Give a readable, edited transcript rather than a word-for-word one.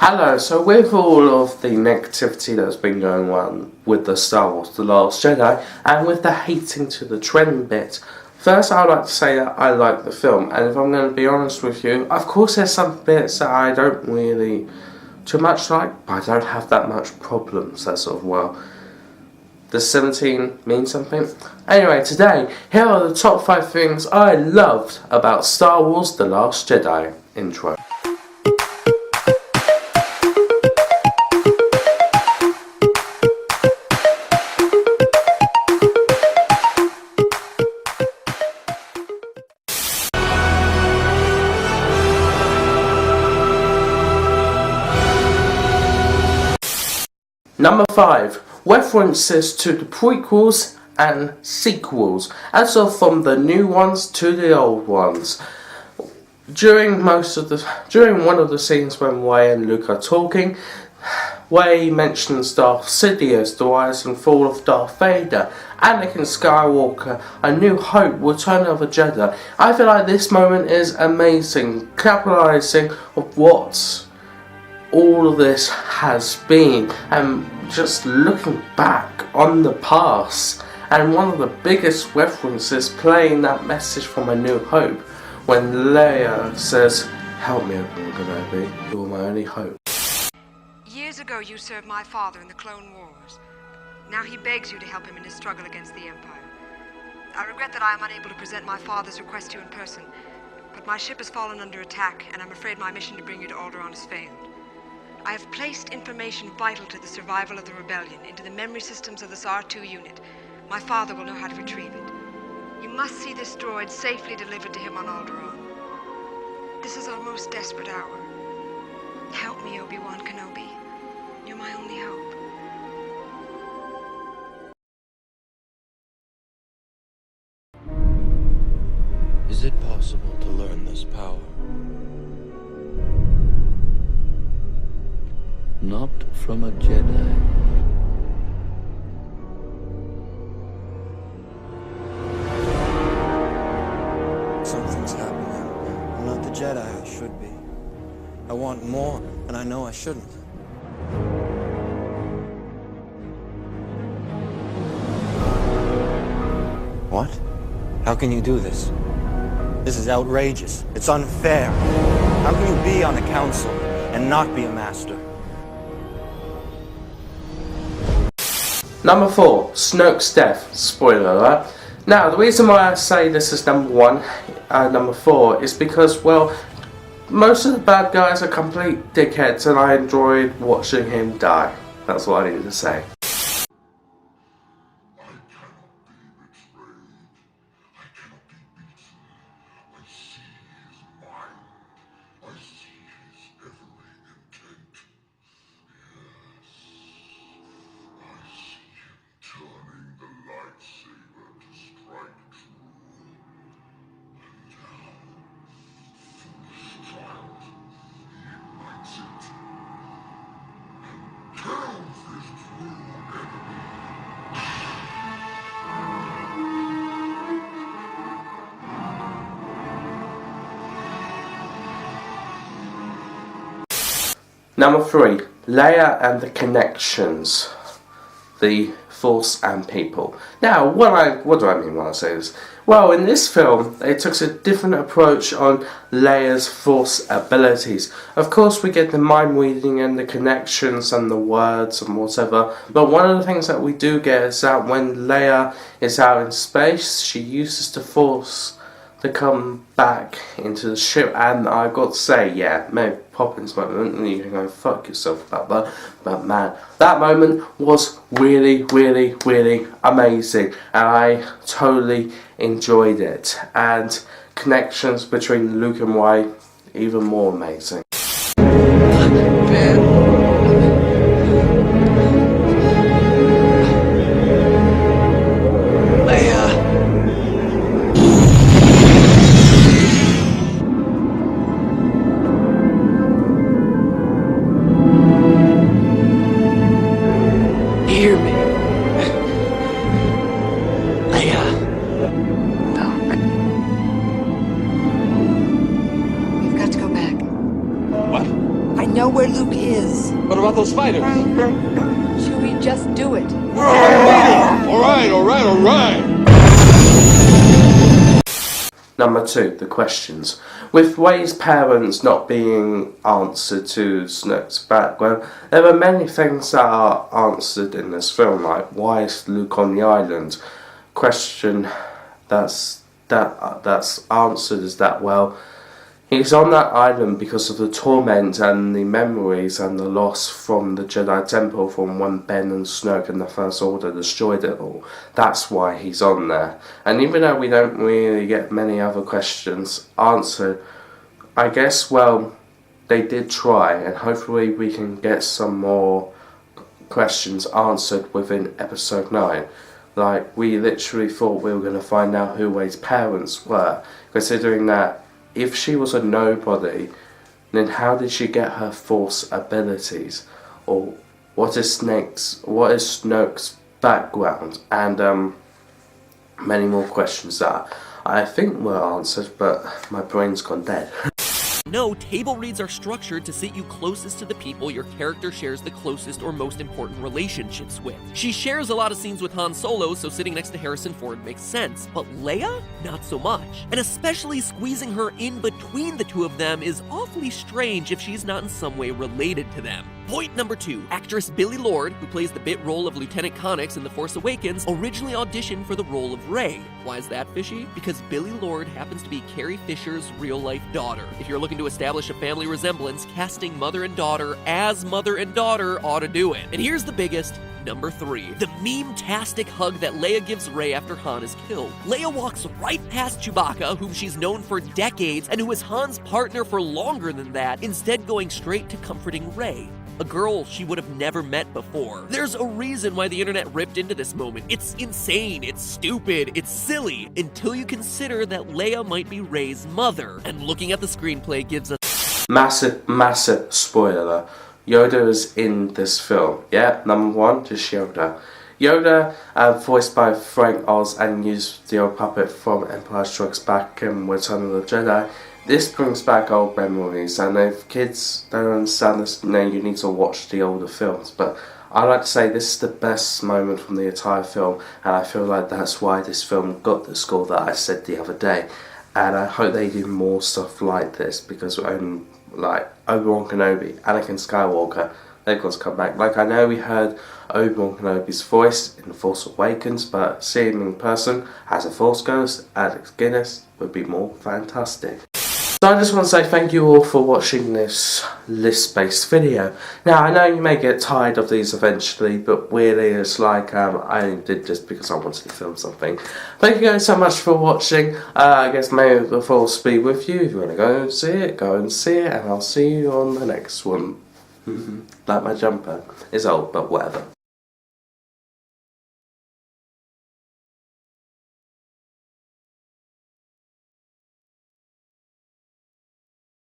Hello, so with all of the negativity that's been going on with the Star Wars The Last Jedi, and with the hating to the trend bit, first I would like to say that I like the film, and if I'm going to be honest with you, of course there's some bits that I don't really too much like, but I don't have that much problems as of, well, does 17 mean something? Anyway, today, here are the top 5 things I loved about Star Wars The Last Jedi. Intro. Number 5. References to the prequels and sequels, as of from the new ones to the old ones. During one of the scenes when Rey and Luke are talking, Rey mentions Darth Sidious, the rise and fall of Darth Vader, Anakin Skywalker, A New Hope, Return of the Jedi. I feel like this moment is amazing, capitalizing of what all of this has been, and just looking back on the past, and one of the biggest references playing that message from A New Hope when Leia says, "Help me, Obi-Wan Kenobi, you're my only hope." Years ago you served my father in the Clone Wars. Now he begs you to help him in his struggle against the Empire. I regret that I am unable to present my father's request to you in person, but my ship has fallen under attack, and I'm afraid my mission to bring you to Alderaan has failed. I have placed information vital to the survival of the rebellion into the memory systems of this R2 unit. My father will know how to retrieve it. You must see this droid safely delivered to him on Alderaan. This is our most desperate hour. Help me, Obi-Wan Kenobi. You're my only hope. Is it possible to learn this power? Not from a Jedi. Something's happening. I'm not the Jedi I should be. I want more, and I know I shouldn't. What? How can you do this? This is outrageous. It's unfair. How can you be on the council and not be a master? Number 4. Snoke's Death. Spoiler alert. Now, the reason why I say this is number 1, number 4, is because, well, most of the bad guys are complete dickheads, and I enjoyed watching him die. That's what I need to say. Number 3. Leia and the connections. The Force and people. Now, what do I mean when I say this? Well, in this film, they took a different approach on Leia's Force abilities. Of course, we get the mind reading and the connections and the words and whatever, but one of the things that we do get is that when Leia is out in space, she uses the Force to come back into the ship, and I've got to say, yeah, Mary Poppins moment, and you can go fuck yourself about that, but man, that moment was really, really, really amazing, and I totally enjoyed it, and connections between Luke and Rey, even more amazing. Hear me. Leia. No. We've got to go back. Luke is. What about those fighters? Should we just do it? Alright. Number 2, the questions. With Rey's parents not being answered to Snoke's background, there are many things that are answered in this film, like why is Luke on the island? Question that's answered is that, well, he's on that island because of the torment and the memories and the loss from the Jedi Temple from when Ben and Snoke and the First Order destroyed it all. That's why he's on there. And even though we don't really get many other questions answered, I guess, well, they did try, and hopefully we can get some more questions answered within episode 9. Like, we literally thought we were going to find out who Rey's parents were, considering that if she was a nobody, then how did she get her Force abilities? Or what is Snoke's background? And many more questions that I think were answered, but my brain's gone dead. No, table reads are structured to sit you closest to the people your character shares the closest or most important relationships with. She shares a lot of scenes with Han Solo, so sitting next to Harrison Ford makes sense, but Leia? Not so much. And especially squeezing her in between the two of them is awfully strange if she's not in some way related to them. Point number 2. Actress Billie Lourd, who plays the bit role of Lieutenant Connix in The Force Awakens, originally auditioned for the role of Rey. Why is that fishy? Because Billie Lourd happens to be Carrie Fisher's real-life daughter. If you're looking to establish a family resemblance, casting mother and daughter as mother and daughter ought to do it. And here's the biggest. Number 3. The meme-tastic hug that Leia gives Rey after Han is killed. Leia walks right past Chewbacca, whom she's known for decades, and who is Han's partner for longer than that, instead going straight to comforting Rey, a girl she would have never met before. There's a reason why the internet ripped into this moment. It's insane, it's stupid, it's silly, until you consider that Leia might be Rey's mother. And looking at the screenplay gives us Massive spoiler. Yoda is in this film. Yeah, number 1, just Yoda. Yoda, voiced by Frank Oz and used the old puppet from Empire Strikes Back and Return of the Jedi. This brings back old memories, and if kids don't understand this, you need to watch the older films. But I like to say this is the best moment from the entire film, and I feel like that's why this film got the score that I said the other day. And I hope they do more stuff like this, because like Obi-Wan Kenobi, Anakin Skywalker, they've got to come back. Like, I know we heard Obi-Wan Kenobi's voice in The Force Awakens, but seeing him in person as a Force Ghost, Alex Guinness, would be more fantastic. So I just want to say thank you all for watching this list-based video. Now, I know you may get tired of these eventually, but really it's like I did this because I wanted to film something. Thank you guys so much for watching. I guess may the Force be with you. If you want to go and see it, go and see it, and I'll see you on the next one. Like my jumper. It's old, but whatever.